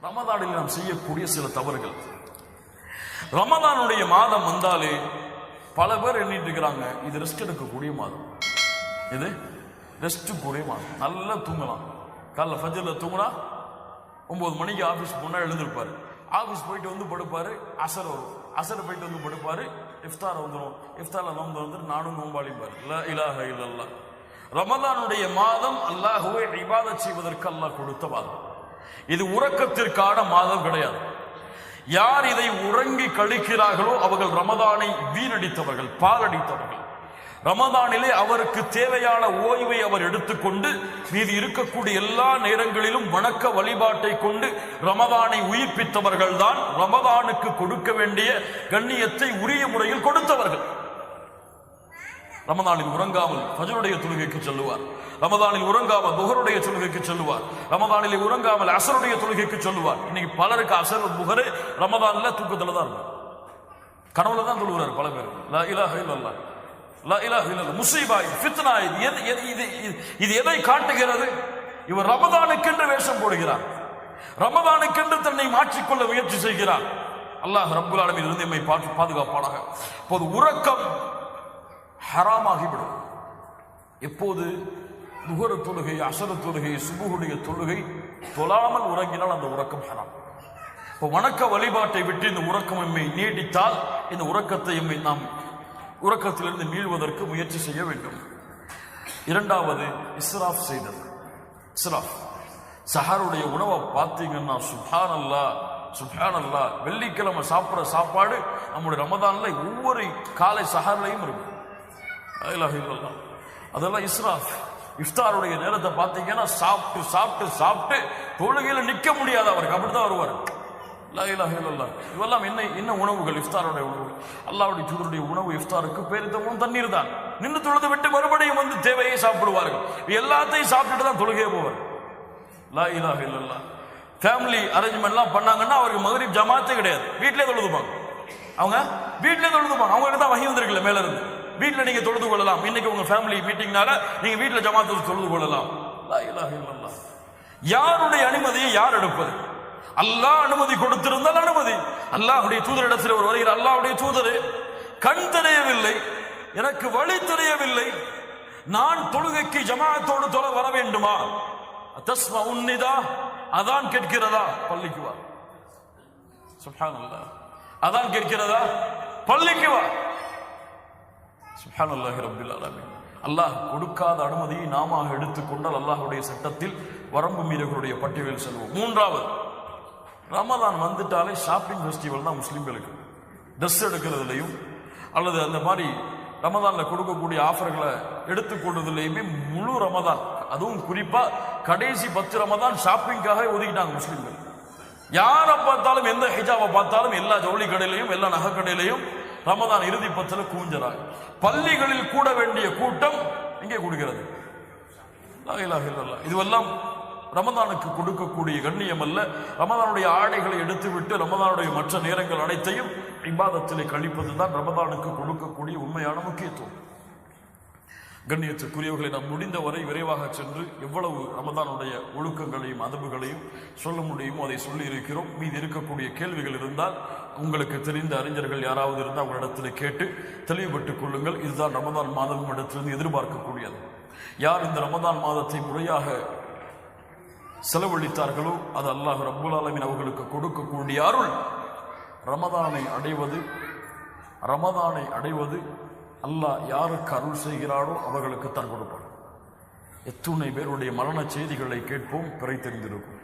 ரமதானில் நாம் செய்யக்கூடிய சில தவறுகள். ரமதானுடைய மாதம் வந்தாலே பல பேர் எண்ணிட்டு இருக்கிறாங்க, இது ரெஸ்ட் எடுக்கக்கூடிய மாதம், இது ரெஸ்ட் கூடிய மாதம், நல்லா தூங்கலாம். காலைல ஃபஜ்ர்ல தூங்கினா 9 மணிக்கு ஆஃபீஸ் போனால் எழுந்திருப்பாரு, ஆஃபீஸ் போயிட்டு வந்து படுப்பாரு, அசர் வரும், அசர் போயிட்டு வந்து படுப்பாரு, இஃப்தார் வந்துடும், இஃப்தாரில் நோன்பு வந்துட்டு நானும் நோம்பாளிப்பார். லா இலாஹ இல்லல்லாஹ். ரமதானுடைய மாதம் அல்லாஹ்வை இபாதத் செய்வதற்கு அல்லாஹ் கொடுத்த மாதம். இது உறக்கத்திற்கான மாதம் கிடையாது. யார் இதை உறங்கி கழிக்கிறார்களோ அவர்கள் ரமதானை வீணடித்தவர்கள், பாலடித்தவர்கள். ரமதானிலே அவருக்கு தேவையான ஓய்வை அவர் எடுத்துக்கொண்டு மீது இருக்கக்கூடிய எல்லா நேரங்களிலும் வணக்க வழிபாட்டை கொண்டு ரமதானை உயிர்ப்பித்தவர்கள் தான் ரமதானுக்கு கொடுக்க வேண்டிய கண்ணியத்தை உரிய முறையில் கொடுத்தவர்கள். ரமதானில் உறங்காமல் ஃபஜ்ருடைய தொழுகைக்கு செல்லுவார், ரமதானில் உறங்காமல் துஹருடைய தொழுகைக்கு செல்லுவார், ரமதானிலே உறங்காமல் அசருடைய தொழுகைக்கு செல்லுவார். இன்னைக்கு பலருக்கு அசர் துஹரு ரமதான்ல தூக்கத்துல தான் இருக்கும், கனவுல தான் தொழுகிறார் பல பேர். லா இலாஹ இல்லல்லாஹ், லா இலாஹ இல்லல்லாஹ். முஸீபா, ஃபித்னா. இது எதை காட்டுகிறது? இவர் ரமதானுக்கென்று வேஷம் போடுகிறார், ரமதானுக்கென்று தன்னை மாற்றிக்கொள்ள முயற்சி செய்கிறார். அல்லாஹ் ரப்புல் ஆலமீன் இருந்து நம்மை பாதுகாப்பானாக. இப்போது உறக்கம் ஹராமாகிவிடும். எப்போது துஹர் தொழுகை, அசர் தொழுகை, சுபுஹுடைய தொழுகை தொழாமல் உறங்கினால் அந்த உறக்கம் ஹராம். இப்போ வணக்க வழிபாட்டை விட்டு இந்த உறக்கம் எம்மை நீடித்தால் இந்த உறக்கத்தை எம்மை நாம் உறக்கத்திலிருந்து மீள்வதற்கு முயற்சி செய்ய வேண்டும். இரண்டாவது இஸ்ராஃப் செய்தது. இஸ்ராஃப், சஹருடைய உணவை பார்த்தீங்கன்னா சுப்ஹானல்லாஹ் சுப்ஹானல்லாஹ். வெள்ளிக்கிழமை சாப்பிட்ற சாப்பாடு நம்முடைய ரமதான்ல ஒவ்வொரு காலை சஹர்லையும் இருக்கும். அதெல்லாம் இஸ்ராஃப். இஃப்தாருடைய நேரத்தை பார்த்தீங்கன்னா சாப்பிட்டு சாப்பிட்டு சாப்பிட்டு தொழுகையில நிக்க முடியாது, அவருக்கு அப்படித்தான் வருவார். லா இலாஹ இல்லல்லாஹ். இவெல்லாம் என்ன உணவுகள்? இஃப்தாருடைய உணவு. அல்லாஹ்வுடைய தூதருடைய உணவு இஃப்தாருக்கு பேரித்தமும் தண்ணீர் தான். நின்று தொழுது விட்டு மறுபடியும் வந்து தேவையை சாப்பிடுவார்கள். எல்லாத்தையும் சாப்பிட்டுட்டு தான் தொழுகையே போவார். லா இலாஹ இல்லல்லாஹ். ஃபேமிலி அரேஞ்ச்மெண்ட்லாம் பண்ணாங்கன்னா அவருக்கு மக்ரிப் ஜமாத்தே கிடையாது, வீட்டிலே தொழுதுப்பாங்க. அவங்க வீட்டிலே தொழுதுப்பாங்க, அவங்களுக்கு தான் வஹி வந்திருக்குல்ல மேல இருந்து. வீட்டில் நீங்க தொழுது கொள்ளலாம். இன்னைக்கு உங்க ஃபேமிலி மீட்டிங்னால நீங்க வீட்டில் ஜமாத்து தொழுது கொள்ளலாம். லா இலாஹ இல்லல்லாஹ். யாருடைய அனுமதியை யார் எடுப்பது? அல்லாஹ் அனுமதி கொடுத்திருந்தால் அனுமதி. அல்லாஹ்வுடைய தூதரிடத்தில் ஒரு வருகிற, அல்லாஹ்வுடைய தூதரே, கண் தெரியவில்லை, எனக்கு வழி தெரியவில்லை, நான் தொழுகைக்கு ஜமாத்தோடு தொழ வர வேண்டுமா? தஸ்மா உன்னிதா, அதான் கேட்கிறதா? பள்ளிக்கு வா. சுப்ஹானல்லாஹ். அதான் கேட்கிறதா? பள்ளிக்கு வா. சுப்ஹானல்லாஹி ரப்பில் ஆலமீன். அல்லாஹ் கொடுக்காத அனுமதியை நாம எடுத்துக்கொண்டால் அல்லாஹ்வுடைய சட்டத்தில் வரம்பு மீறர்களுடைய பட்டியலில் செல்வோம். மூன்றாவது, ரமதான் வந்துட்டாலே ஷாப்பிங் ஃபெஸ்டிவல் தான் முஸ்லிம்களுக்கு. ட்ரெஸ் எடுக்கிறதுலையும் அல்லது அந்த மாதிரி ரமதான்ல கொடுக்கக்கூடிய ஆஃபர்களை எடுத்துக்கொண்டதுலையுமே முழு ரமதான், அதுவும் குறிப்பா கடைசி 10 ரமதான் ஷாப்பிங்காக ஒதுக்கிட்டாங்க முஸ்லிம்கள். யாரை பார்த்தாலும், எந்த ஹிஜாபை பார்த்தாலும் எல்லா ஜவுளி கடையிலையும் எல்லா நகை கடையிலையும் ரமதான் இறுதி 10ல கூஞ்சறாங்க. பள்ளிகளில் கூட வேண்டிய கூட்டம் எங்கே கொடுக்கிறது? லா இலாஹ இல்லல்லாஹ். இதுவெல்லாம் ரமதானுக்கு கொடுக்கக்கூடிய கண்ணியம் அல்ல. ரமதானுடைய ஆடைகளை எடுத்துவிட்டு ரமதானுடைய மற்ற நேரங்கள் அனைத்தையும் இபாதத்திலே கழிப்பது தான் ரமதானுக்கு கொடுக்கக்கூடிய உண்மையான முக்கியத்துவம். கண்ணியத்துக்குரியவர்களை நாம் முடிந்தவரை விரைவாக சென்று எவ்வளவு ரமதானுடைய ஒழுக்கங்களையும் அதபுகளையும் சொல்ல முடியுமோ அதை சொல்லி இருக்கிறோம். மீது இருக்கக்கூடிய கேள்விகள் இருந்தால் உங்களுக்கு தெரிந்த அறிஞர்கள் யாராவது இருந்தால் உங்களிடத்தில் கேட்டு தெளிவுபட்டுக் கொள்ளுங்கள். இதுதான் ரமதான் மாதம் இடத்திலிருந்து எதிர்பார்க்கக்கூடியது. யார் இந்த ரமதான் மாதத்தை முறையாக செலவழித்தார்களோ அது அல்லாஹ் ரப்புல் ஆலமீன் அவர்களுக்கு கொடுக்கக்கூடிய அருள். ரமதானை அடைவது அல்லாஹ் யாருக்கு அருள் செய்கிறாரோ அவர்களுக்கு தான் கொடுப்பார். எத்துணை பேருடைய மரண செய்திகளை கேட்போம், பிறை தெரிந்திருக்கும்.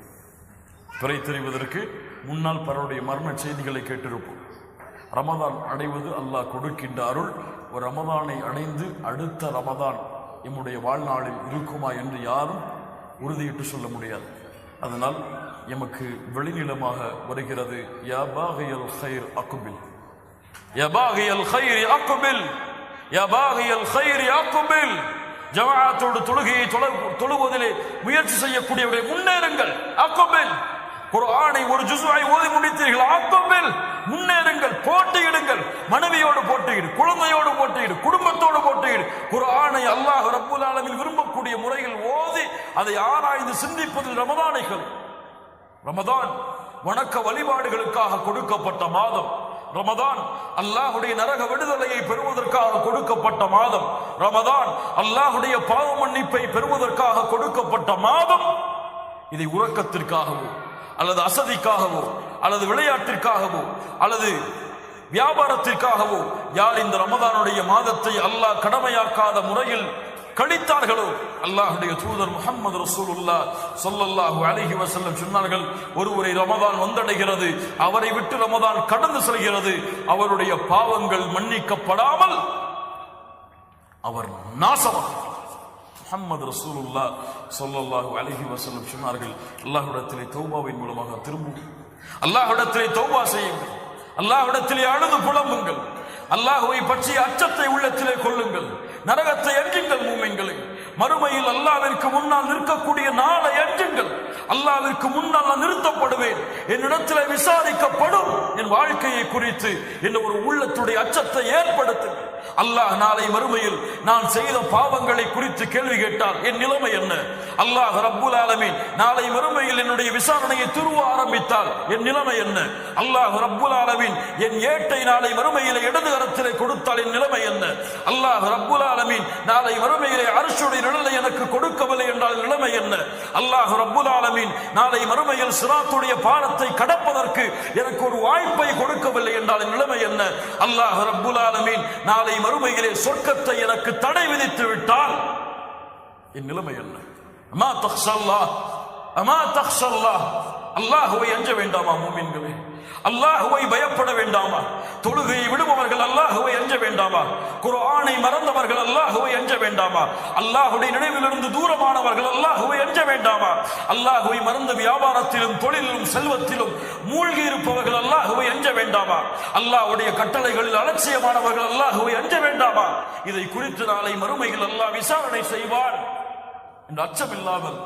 பிறை தெரிவதற்கு முன்னால் பலருடைய மரண செய்திகளை கேட்டிருப்போம். ரமதான் அடைவது அல்லாஹ் கொடுக்கின்ற அருள். ஒரு ரமதானை அடைந்து அடுத்த ரமதான் எம்முடைய வாழ்நாளில் இருக்குமா என்று யாரும் உறுதியிட்டு சொல்ல முடியாது. அதனால் எமக்கு வெளிநிலமாக வருகிறது, யா பாகியல் கைர் அக்பில், யா பாகியல் கைர் அக்பில், யா பாகியல் கைர் அக்பில். ஜமாஅத்தோடு தொழுகையை தொழுவதிலே முயற்சி செய்யக்கூடியவரை முன்னேறுங்கள். அக்பில். குர்ஆனை ஒரு ஜுஸ்ஐ ஓதி முடித்தீர்கள், அக்பில், முன்னேறுங்கள், போட்டியிடுங்கள். மனைவியோடு போட்டியிடு, குழந்தையோடு போட்டியிடு, குடும்பத்தோடு போட்டியிடு. குர்ஆனை அல்லாஹ் ரப்புல் ஆலமீன் விரும்பக்கூடிய முறையில் ஓதி அதை ஆராய்ந்து சிந்திப்பதில் ரமதானைகள். ரமதான் வணக்க வழிபாடுகளுக்காக கொடுக்கப்பட்ட மாதம் ரமதான். அல்லாஹ்வுடைய நரக விடுதலையை பெறுவதற்காக கொடுக்கப்பட்ட மாதம் ரமதான். அல்லாஹ்வுடைய பாவ மன்னிப்பை பெறுவதற்காக கொடுக்கப்பட்ட மாதம். இதை உறக்கத்திற்காகவோ அல்லது அசதிக்காகவோ அல்லது விளையாட்டிற்காகவோ அல்லது வியாபாரத்திற்காகவோ யார் இந்த ரமதானுடைய மாதத்தை அல்லாஹ் கடமையாக்காத முறையில் கழித்தார்களோ, அல்லாஹ்வுடைய தூதர் முஹம்மது ரசூலுல்லாஹ் ஸல்லல்லாஹு அலைஹி வஸல்லம் சொன்னார்கள், ஒருவரை ரமதான் வந்தடைகிறது, அவரை விட்டு ரமதான் கடந்து செல்கிறது, அவருடைய பாவங்கள் மன்னிக்கப்படாமல் அவர் நாசமாகிறார். முஹம்மது ரசூலுல்லாஹ் ஸல்லல்லாஹு அலைஹி வஸல்லம் சொன்னார்கள், அல்லாஹ்விடத்திலே தௌபாவின் மூலமாக திரும்புங்கள், அல்லாஹ்விடத்திலே தௌபா செய்யுங்கள், அல்லாஹ்விடத்திலே அழுது புலம்புங்கள், அல்லாஹ்வை பற்றிய அச்சத்தை உள்ளத்திலே கொள்ளுங்கள், நரகத்தை அஞ்சுங்கள். மூமின்களே, மறுமையில் அல்லாஹ்விற்கு முன்னால் நிற்கக்கூடிய நாளை அஞ்சுங்கள். அல்லாஹ்விற்கு முன்னால் நான் நிறுத்தப்படுவேன், என்னிடத்தில் விசாரிக்கப்படும், என் வாழ்க்கையை குறித்து என்ன ஒரு உள்ளத்துடைய அச்சத்தை ஏற்படுத்துங்கள். அல்லாஹ் நாளை மறுமையில் நான் செய்த பாவங்களை குறித்து கேள்வி கேட்டால் என் நிலைமை என்ன? அல்லாஹ் ரப்புல் ஆலமீன் நாளை மறுமையில் என்னுடைய விசாரணையை துருவ ஆரம்பித்தால் என் நிலைமை என்ன? அல்லாஹ் ரப்புல் ஆலமீன் என் ஏட்டை நாளை மறுமையில் இடது கரத்திலே கொடுத்தால் என் நிலைமை என்ன? அல்லாஹ் ரப்புல் ஆலமீன் நாளை மறுமையிலே அர்ஷுடைய நிழலை எனக்கு கொடுக்கவில்லை என்றால் நிலைமை என்ன? அல்லாஹ் ரப்புல் ஆலமீன் நாளை மறுமையில் சிராத்துடைய பாலத்தை கடப்பதற்கு எனக்கு ஒரு வாய்ப்பை கொடுக்கவில்லை என்றால் நிலைமை என்ன? அல்லாஹ் ரப்புல் ஆலமீன் நாளை மறுமையிலே சொர்க்கத்தை எனக்கு தடை விதித்து விட்டால் என் நிலைமை என்ன? அமா தக்ஷல்லாஹ், அமா தக்ஷல்லாஹ். அல்லாஹ்வை அஞ்ச வேண்டாமா மூமின்களே? அல்லாஹ்வை பயப்பட வேண்டாமா? தொழுகையை விடுபவர்கள் அல்லாஹ்வை அஞ்ச வேண்டாமா? குர்ஆனை மறந்தவர்கள் அல்லாஹ்வை அஞ்ச வேண்டாமா? அல்லாஹ்வுடைய நினைவிலிருந்து தூரமானவர்கள் அல்லாஹ்வை அஞ்ச வேண்டாமா? அல்லாஹ்வை மறந்து வியாபாரத்திலும் தொழிலிலும் செல்வத்திலும் மூழ்கி இருப்பவர்கள் அல்லாஹ்வை அஞ்ச வேண்டாமா? அல்லாஹ்வுடைய கட்டளைகளில் அலட்சியமானவர்கள் அல்லாஹ்வை அஞ்ச வேண்டாமா? இதை குறித்து நாளை மறுமையில் அல்லாஹ் விசாரணை செய்வான் என்ற அச்சம் இல்லாமல்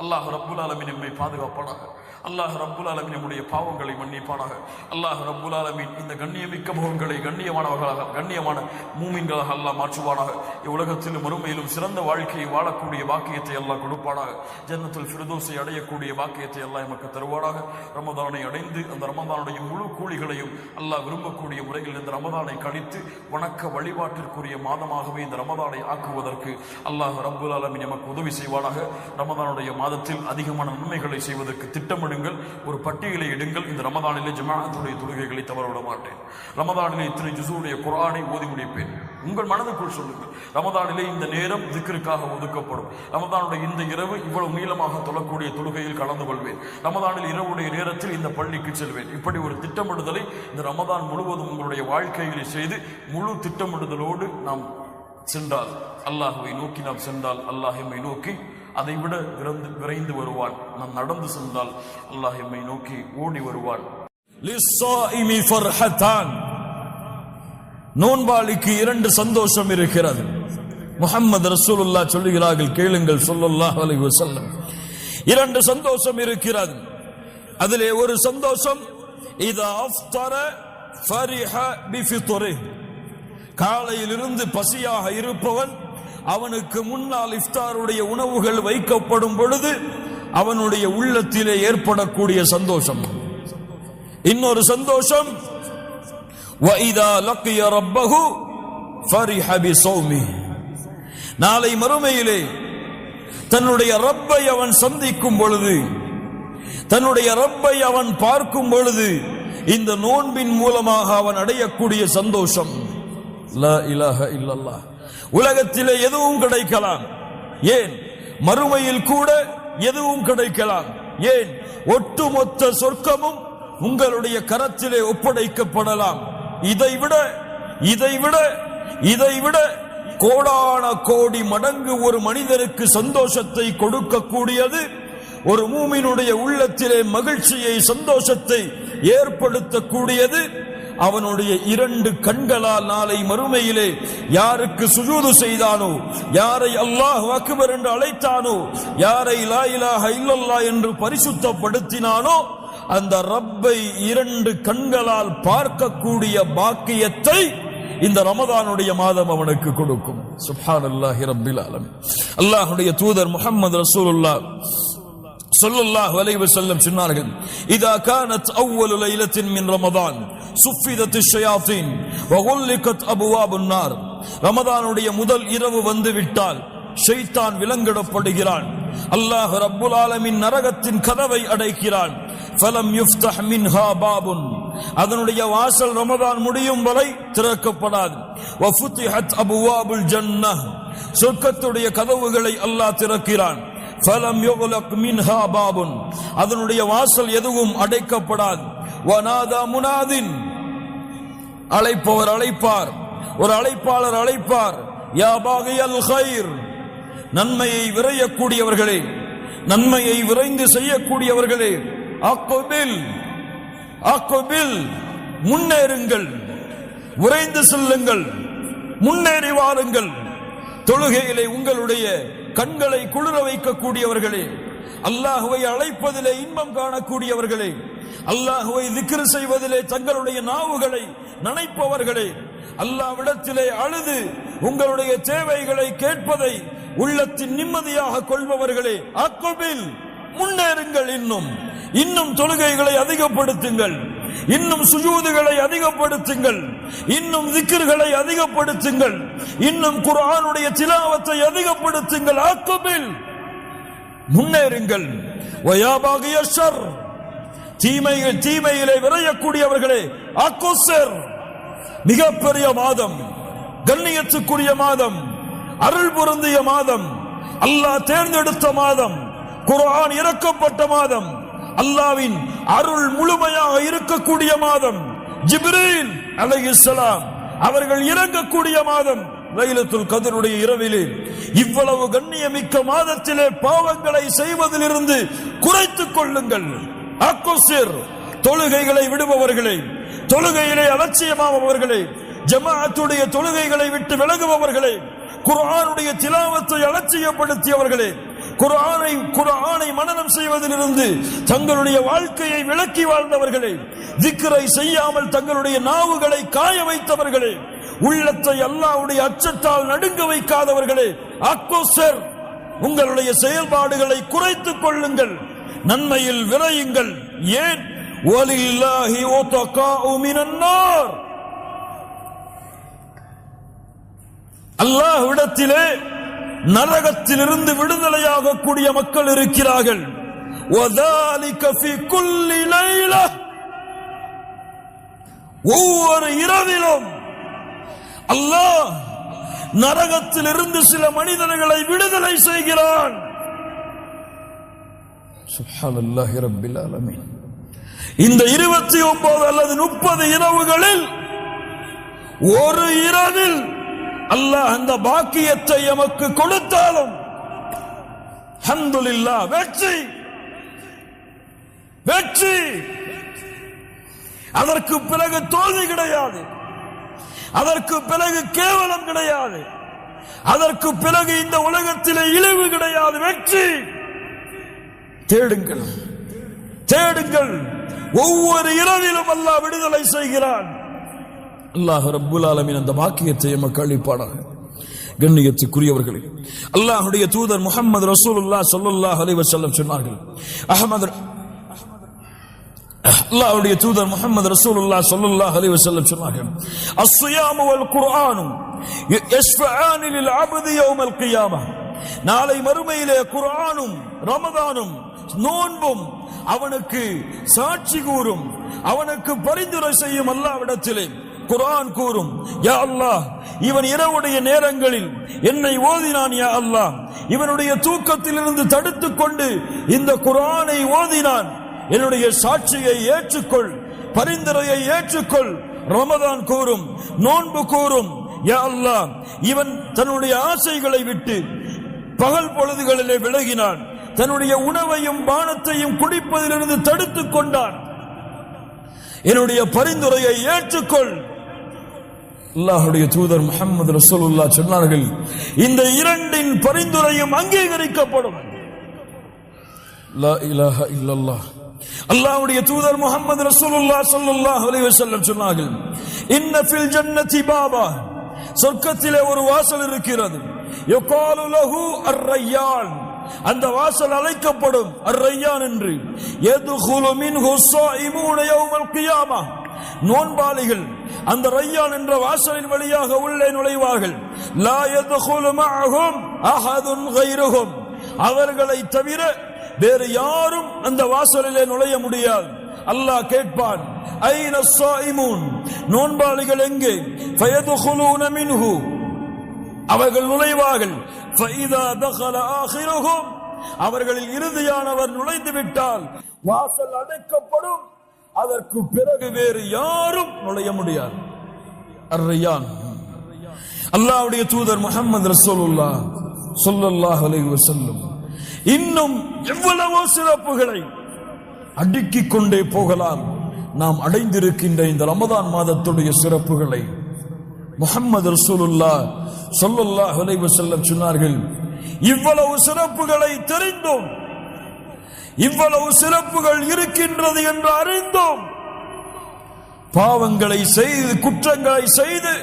அல்லாஹ் ரப்புல் ஆலமீன் நம்மை பாதுகாப்பானாக. அல்லாஹ் ரப்புல் ஆலமீன் நம்முடைய பாவங்களை மன்னிப்பானாக. அல்லாஹ் ரப்புல் ஆலமீன் இந்த கண்ணியமிக்க முகங்களை கண்ணியமானவர்களாக, கண்ணியமான மூமின்களாக அல்லாஹ் மாற்றுவானாக. இவ்வுலகத்திலும் மறுமையிலும் சிறந்த வாழ்க்கையை வாழக்கூடிய பாக்கியத்தை அல்லாஹ் கொடுப்பானாக. ஜன்னத்துல் ஃபிர்தௌஸை அடையக்கூடிய பாக்கியத்தை அல்லாஹ் எமக்கு தருவானாக. ரமதானை அடைந்து அந்த ரமதானுடைய முழு கூலிகளையும் அல்லாஹ் விரும்பக்கூடிய முறையில் இந்த ரமதானை கழித்து வணக்க வழிபாட்டிற்குரிய மாதமாகவே இந்த ரமதானை ஆக்குவதற்கு அல்லாஹ் ரப்புல் ஆலமீன் எமக்கு உதவி செய்வானாக. ரமதானுடைய மாதத்தில் அதிகமான நன்மைகளை செய்வதற்கு திட்டமிடுங்கள். ஒரு பட்டியலை எடுங்கள். இந்த ரமதானிலே ஜமாஅத்துடைய தொழுகைகளை தவறவிட மாட்டேன். ரமதானிலே இத்தனை ஜுஸுடைய குர்ஆனை ஓதி முடிப்பேன். உங்கள் மனதுக்குள் சொல்லுங்கள், ரமதானிலே இந்த நேரம் திக்ருக்காக ஒதுக்கப்படும். ரமதானுடைய இந்த இரவு இவ்வளவு நீளமாக தொழக்கூடிய தொழுகையில் கலந்து கொள்வேன். ரமதானில் இரவுடைய நேரத்தில் இந்த பள்ளிக்கு செல்வேன். இப்படி ஒரு திட்டமிடுதலை இந்த ரமதான் முழுவதும் உங்களுடைய வாழ்க்கையில் செய்து முழு திட்டமிடுதலோடு நாம் சென்றால், அல்லாஹ்வை நோக்கி நாம் சென்றால் அல்லாஹ் எம்மை நோக்கி அதை விட விரைந்து வருவான். நாம் நடந்து சென்றால் அல்லாஹ் எம்மை நோக்கி ஓடி வருவான். லிஸ்ஸாயிமி ஃபர்ஹதான், நோன்பாளிக்கு இரண்டு சந்தோஷம் இருக்கிறது. முஹம்மது ரசூலுல்லாஹ் சொல்லுகிறார்கள், கேளுங்கள் ஸல்லல்லாஹு அலைஹி வஸல்லம், இரண்டு சந்தோஷம் இருக்கிறது. அதிலே ஒரு சந்தோஷம் இதா அஃப்தர ஃபரிஹ பிஃபித்ரிஹ், காலையிலிருந்து பசியாக இருப்பவன் அவனுக்கு முன்னால் இஃப்தாருடைய உணவுகள் வைக்கப்படும் பொழுது அவனுடைய உள்ளத்திலே ஏற்படக்கூடிய சந்தோஷம். இன்னொரு சந்தோஷம் வஇதா லக்கிய ரப்பஹு ஃபரிஹ பிஸௌமிஹ், நாளை மறுமையிலே தன்னுடைய ரப்பை அவன் சந்திக்கும் பொழுது, தன்னுடைய ரப்பை அவன் பார்க்கும் பொழுது இந்த நோன்பின் மூலமாக அவன் அடையக்கூடிய சந்தோஷம். லா இலாஹ இல்லல்லாஹ். உலகத்திலே எதுவும் கிடைக்கலாம், ஏன் மறுமையில் கூட எதுவும் கிடைக்கலாம், ஏன் ஒட்டுமொத்த சொர்க்கமும் உங்களுடைய கரத்திலே ஒப்படைக்கப்படலாம். இதைவிட கோடான கோடி மடங்கு ஒரு மனிதனுக்கு சந்தோஷத்தை கொடுக்கக்கூடியது, ஒரு மூமினுடைய உள்ளத்திலே மகிழ்ச்சியை சந்தோஷத்தை ஏற்படுத்தக்கூடியது அவனுடைய இரண்டு கண்களால் நாளை மறுமையிலே யாருக்கு சுஜூது செய்தானோ, யாரை அல்லாஹ் அக்பர் என்று அழைத்தானோ, யாரை லா இலாஹ இல்லல்லாஹ் என்று பரிசுத்தப்படுத்தினானோ அந்த ரப்பை இரண்டு கண்களால் பார்க்கக்கூடிய பாக்கியத்தை இந்த ரமதானுடைய மாதம் அவனுக்கு கொடுக்கும். சுப்ஹானல்லாஹி ரப்பில் ஆலமீன். அல்லாஹ்வுடைய தூதர் முஹம்மது ரசூலுல்லாஹ் ஸல்லல்லாஹு அலைஹி வஸல்லம் சொன்னார்கள், இதா கானத் அவ்வலு லைலத்தின் மின் ரமதான் சுஃபிதத் ஷயாத்தீன் வ குல்லிகத் அபுவாபுன் நார். ரமதானுடைய முதல் இரவு வந்து விட்டால் ஷைத்தான் விலங்கிடப்படுகிறான். அல்லாஹ் ரப்புல் ஆலமீன் நரகத்தின் கதவை அடைக்கிறான். ஃபலம் யுஃப்தஹ் மின்ஹா பாபுன், அதனுடைய வாசல் ரமதான் முடியும் வரை திறக்கப்படாது. வ ஃபுதிஹத் அபுவாபுல் ஜன்னஹ், சொர்க்கத்துடைய கதவுகளை அல்லாஹ் திறக்கிறான். ஃபலம் யுக்லக் மின்ஹா பாபுன், அதனுடைய வாசல் எதுவும் அடைக்கப்படாது. வநாதா முனாதின், அழைப்பவர் அழைப்பார், ஒரு அழைப்பாளர் அழைப்பார், யா பாகியல் கைர், நன்மையை விரையக்கூடியவர்களே, நன்மையை விரைந்து செய்யக்கூடியவர்களே, அக்பில் அக்பில், முன்னேறுங்கள், விரைந்து செல்லுங்கள், முன்னேறி வாருங்கள். தொழுகையிலே உங்களுடைய கண்களை குளிர வைக்கக்கூடியவர்களே, அல்லாஹுவை அழைப்பதிலே இன்பம் காணக்கூடியவர்களே, அல்லாஹுவை திக்ர் செய்வதிலே தங்களுடைய நாவுகளை நனைப்பவர்களே, அல்லாஹ்விடத்திலே அழுது உங்களுடைய தேவைகளை கேட்பதை உள்ளத்தின் நிம்மதியாக கொள்பவர்களே, அக்பில், முன்னேறுங்கள், இன்னும் தொழுகைகளை அதிகப்படுத்துங்கள், இன்னும் சுஜூதுகளை அதிகப்படுத்துங்கள், இன்னும் திக்ர்களை அதிகப்படுத்துங்கள், இன்னும் குர்ஆனுடைய திலாவத்தை அதிகப்படுத்துங்கள். அக்பில், முன்னேறுங்கள். வயா பாகிய ஷர், தீமையிலே விரையக்கூடியவர்களே, அக்குஸர், மிகப்பெரிய மாதம், கண்ணியத்துக்குரிய மாதம், அருள் பொருந்திய மாதம், அல்லாஹ் தேர்ந்தெடுத்த மாதம், குர்ஆன் இறக்கப்பட்ட மாதம், அல்லாஹ்வின் அருள் முழுமையாக இருக்கக்கூடிய மாதம், ஜிப்ரீல் அலைஹிஸ்ஸலாம் அவர்கள் இறங்கக்கூடிய மாதம், லைலத்துல் கத்ருடைய இரவிலே. இவ்வளவு கண்ணியமிக்க மாதத்திலே பாவங்களை செய்வதிலிருந்து குறைத்துக் கொள்ளுங்கள். அக்குஸர், தொழுகைகளை விடுபவர்களே, தொழுகையிலே அலட்சியமானவர்களே, ஜமாஅத்துடைய தொழுகைகளை விட்டு விலகுபவர்களே, குர்ஆனுடைய திலாவத்தை அலட்சியப்படுத்தியவர்களே, குர்ஆனை மனனம் செய்வதிலிருந்து தங்களுடைய வாழ்க்கையை விலக்கி வாழ்ந்தவர்களே, திக்ரை செய்யாமல் தங்களுடைய நாவுகளை காய வைத்தவர்களே, உள்ளத்தை அல்லாஹ்வுடைய அச்சத்தால் நடுங்க வைக்காதவர்களே, அக்குஸர், உங்களுடைய செயல்பாடுகளை குறைத்துக் கொள்ளுங்கள், நன்மையில் விரையுங்கள். ஏன்? வலில்லாஹி உத்தகாஉ மினன் நார், அல்லாஹ்விடத்திலே நரகத்திலிருந்து விடுதலையாக கூடிய மக்கள் இருக்கிறார்கள். வதாலிக ஃபீ குல்லி லைலா, ஒவ்வொரு இரவிலும் அல்லாஹ் நரகத்திலிருந்து சில மனிதர்களை விடுதலை செய்கிறான். சுப்ஹானல்லாஹி ரப்பில் ஆலமீன். இந்த 29 அல்லது 30 இரவுகளில் ஒரு இரவில் அல்லாஹ் அந்த பாக்கியத்தை எமக்கு கொடுத்தாலும் அல்ஹம்துலில்லாஹ், வெற்றி வெற்றி. அதற்கு பிறகு தோல்வி கிடையாது, அதற்கு பிறகு கேவலம் கிடையாது, அதற்கு பிறகு இந்த உலகத்திலே இழிவு கிடையாது. வெற்றி. தேடுங்கள், தேடுங்கள். ஒவ்வொரு இரவிலும் அல்லாஹ் விடுதலை செய்கிறான். அல்லாஹ் ரப்புல் ஆலமீன் அந்த பாக்கியத்தை எமக்கு அளிப்பானாக. கண்ணியத்துக்குரியவர்களே, அல்லாஹ்வுடைய தூதர் முஹம்மது ரசூலுல்லாஹ் ஸல்லல்லாஹு அலைஹி வஸல்லம் சொன்னார்கள், அல்லாஹ்வுடைய தூதர் முஹம்மது ரசூலுல்லாஹ் ஸல்லல்லாஹு அலைஹி வஸல்லம் சொன்னார்கள், அஸ்ஸியாமு வல் குர்ஆனு யஷ்ஃபஆனி லில் அப்தி யௌமல் கியாமஹ். நாளை மறுமையிலே குர்ஆனும் ரமதானும் நோன்பும் அவனுக்கு சாட்சி கூறும், அவனுக்கு பரிந்துரை செய்யும். அல்லாஹ்விடத்திலே குர்ஆன் கூறும், யா அல்லாஹ், இவன் இரவுடைய நேரங்களில் என்னை ஓதினான், யா அல்லாஹ், இவனுடைய தூக்கத்திலிருந்து தடுத்துக் கொண்டு இந்த குர்ஆனை ஓதினான், என்னுடைய சாட்சியை ஏற்றுக்கொள், பரிந்துரையை ஏற்றுக்கொள். ரமதான் கூறும், நோன்பு கூறும், யா அல்லாஹ், இவன் தன்னுடைய ஆசைகளை விட்டு பகல் பொழுதுகளிலே விலகினான், தன்னுடைய உணவையும் பானத்தையும் குடிப்பதிலிருந்து தடுத்துக் கொண்டான், என்னுடைய பரிந்துரையை ஏற்றுக்கொள். அல்லாஹ்வுடைய தூதர் முஹம்மது ரசூலுல்லாஹ் சொன்னார்கள், இந்த இரண்டின் பரிந்துரையும் அங்கீகரிக்கப்படும். லா இலாஹ இல்லல்லாஹ். அல்லாஹ்வுடைய தூதர் முஹம்மது ரசூலுல்லாஹ் ஸல்லல்லாஹு அலைஹி வஸல்லம் சொன்னார்கள், இன்ன ஃபில் ஜன்னதி பாபா, சொர்க்கத்திலே ஒரு வாசல் இருக்கிறது, யகாலு லஹு அர்-ரய்யான், அந்த வாசல் அழைக்கப்படும் அர்-ரையான் என்று. யதுகுலு மின்ஹு ஸாயிமூன யௌமல் கியாமah, நோன்பாளிகள் அந்த ரையான் என்ற வாசலின் வழியாக உள்ளே நுழைவார்கள். லா யதுகுலு மஅஹும் அஹதுன் கைருஹும், அவர்களை தவிர வேறு யாரும் அந்த வாசலிலே நுழைய முடியாது. அல்லாஹ் கேட்பான், ஐன ஸாயிமூன், நோன்பாளிகள் எங்கே? ஃபயதுகுலூன மின்ஹு, அவர்கள் நுழைவார்கள். ஃபஇதா தகல ஆகிருஹும், அவர்களில் இறுதியானவர் நுழைந்து விட்டால் வாசல் அடைக்கப்படும். அதற்கு பிறகு வேறு யாரும் நுழைய முடியாது. அர்-ரையான். அல்லாஹ்வுடைய தூதர் முஹம்மது ரசூலுல்லாஹ் ஸல்லல்லாஹு அலைஹி வஸல்லம் இன்னும் எவ்வளவோ சிறப்புகளை அடுக்கிக் கொண்டே போகலாம். நாம் அடைந்திருக்கின்ற இந்த ரமதான் மாதத்துடைய சிறப்புகளை முஹம்மது ரசூலுல்லாஹ் ஸல்லல்லாஹு அலைஹி வஸல்லம் சொன்னார்கள். இவ்வளவு சிறப்புகளை தெரிந்தோம், இவ்வளவு சிறப்புகள் இருக்கின்றது என்று அறிந்தோம், பாவங்களை செய்து குற்றங்களை செய்து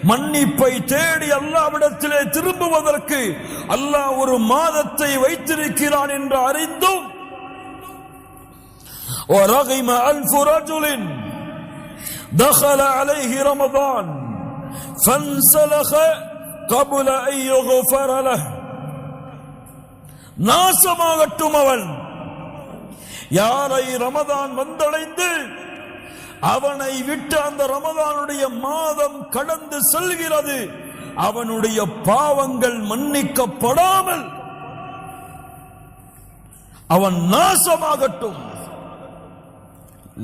மன்னிப்பை தேடி அல்லாஹ்விடத்திலே திரும்புவதற்கு அல்லாஹ் ஒரு மாதத்தை வைத்திருக்கிறான் என்று அறிந்தோம். وَرَغِمَ أَلْفُ رَجُلٍ دَخَلَ عَلَيْهِ رَمَضَانَ فَانْسَلَخَ قَبْلَ أَنْ يُغْفَرَ لَهُ, நாசமாகட்டும் அவன் யாரை ரமதான் வந்தடைந்து அவனை விட்டு அந்த ரமதானுடைய மாதம் கடந்து செல்கிறது, அவனுடைய பாவங்கள் மன்னிக்கப்படாமல் அவன் நாசமாகட்டும்.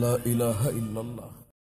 லா இலாஹ இல்லல்லாஹ்.